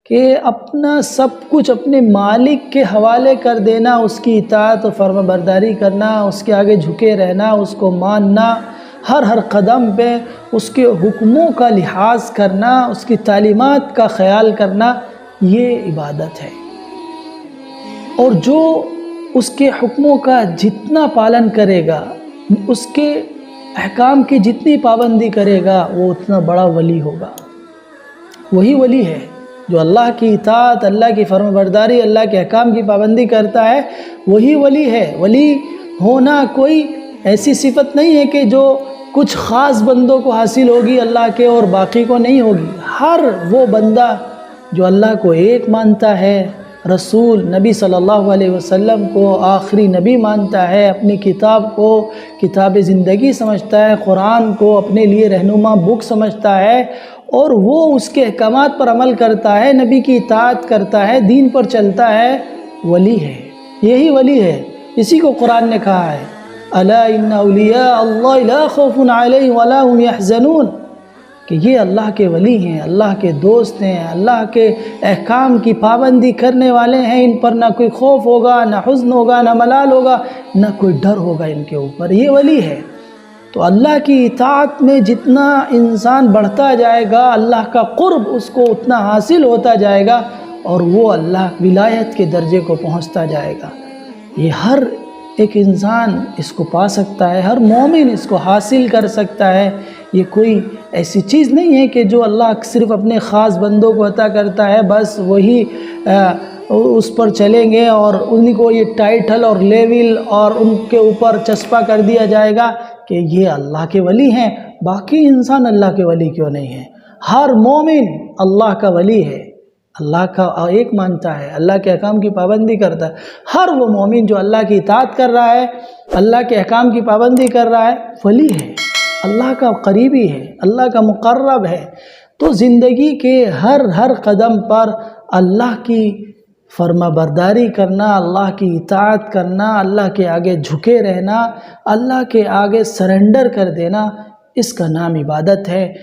کہ اپنا سب کچھ اپنے مالک کے حوالے کر دینا، اس کی اطاعت و فرما برداری کرنا، اس کے آگے جھکے رہنا، اس کو ماننا، ہر قدم پہ اس کے حکموں کا لحاظ کرنا، اس کی تعلیمات کا خیال کرنا، یہ عبادت ہے۔ اور جو اس کے حکموں کا جتنا پالن کرے گا، اس کے احکام کی جتنی پابندی کرے گا، وہ اتنا بڑا ولی ہوگا۔ وہی ولی ہے جو اللہ کی اطاعت، اللہ کی فرما برداری، اللہ کے احکام کی پابندی کرتا ہے، وہی ولی ہے۔ ولی ہونا کوئی ایسی صفت نہیں ہے کہ جو کچھ خاص بندوں کو حاصل ہوگی اللہ کے اور باقی کو نہیں ہوگی۔ ہر وہ بندہ جو اللہ کو ایک مانتا ہے، رسول نبی صلی اللہ علیہ وسلم کو آخری نبی مانتا ہے، اپنی کتاب کو کتاب زندگی سمجھتا ہے، قرآن کو اپنے لیے رہنما بک سمجھتا ہے، اور وہ اس کے احکامات پر عمل کرتا ہے، نبی کی اطاعت کرتا ہے، دین پر چلتا ہے، ولی ہے۔ یہی ولی ہے۔ اسی کو قرآن نے کہا ہے، الا ان اولیاء اللہ لا خوف علیہم ولا هم يحزنون، کہ یہ اللہ کے ولی ہیں، اللہ کے دوست ہیں، اللہ کے احکام کی پابندی کرنے والے ہیں، ان پر نہ کوئی خوف ہوگا، نہ حزن ہوگا، نہ ملال ہوگا، نہ کوئی ڈر ہوگا ان کے اوپر۔ یہ ولی ہے۔ تو اللہ کی اطاعت میں جتنا انسان بڑھتا جائے گا، اللہ کا قرب اس کو اتنا حاصل ہوتا جائے گا، اور وہ اللہ ولایت کے درجے کو پہنچتا جائے گا۔ یہ ہر ایک انسان اس کو پا سکتا ہے، ہر مومن اس کو حاصل کر سکتا ہے۔ یہ کوئی ایسی چیز نہیں ہے کہ جو اللہ صرف اپنے خاص بندوں کو عطا کرتا ہے، بس وہی اس پر چلیں گے اور انہی کو یہ ٹائٹل اور لیول اور ان کے اوپر چسپاں کر دیا جائے گا کہ یہ اللہ کے ولی ہیں، باقی انسان اللہ کے ولی کیوں نہیں ہیں؟ ہر مومن اللہ کا ولی ہے، اللہ کا ایک مانتا ہے، اللہ کے احکام کی پابندی کرتا ہے۔ ہر وہ مومن جو اللہ کی اطاعت کر رہا ہے، اللہ کے احکام کی پابندی کر رہا ہے، ولی ہے، اللہ کا قریبی ہے، اللہ کا مقرب ہے۔ تو زندگی کے ہر قدم پر اللہ کی فرما برداری کرنا، اللہ کی اطاعت کرنا، اللہ کے آگے جھکے رہنا، اللہ کے آگے سرنڈر کر دینا، اس کا نام عبادت ہے۔